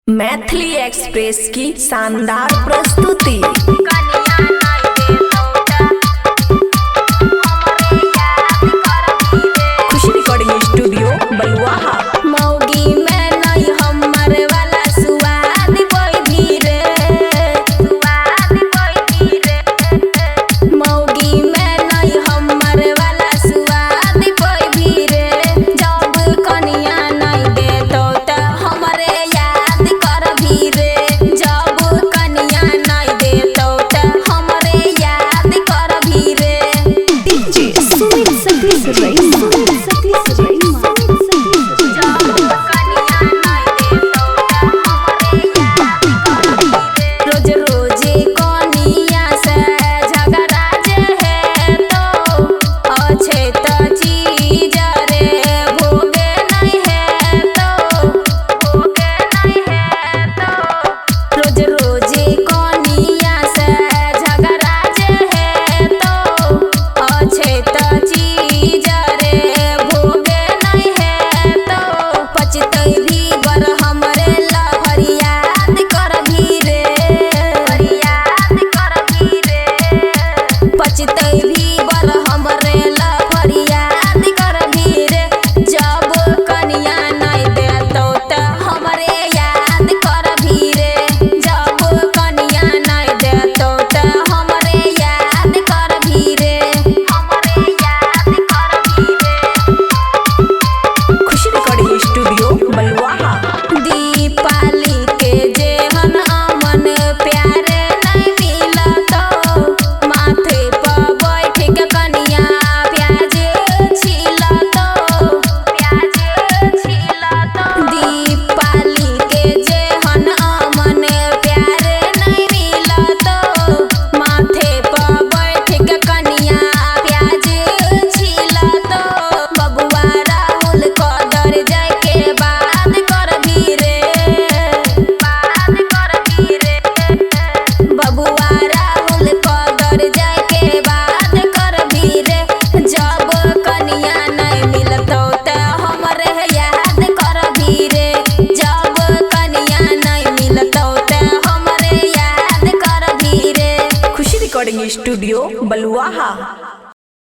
Maithili express की शानदार प्रस्तुति। खुशी रिकॉर्डिंग स्टूडियो बलुआहा। मौगी में नहीं हमर वाला सुआद कोई भी रे, सुआद कोई भी रे। मौगी में नहीं हमर वाला सुआद कोई भी रे। जब कनिया नहीं दे तो हमरे याद कर भी रे। जब कनिया नहीं दे तो हमरे याद कर भी रे। डीजे सुमित सतीश रईमा। स्टूडियो बलुआहा।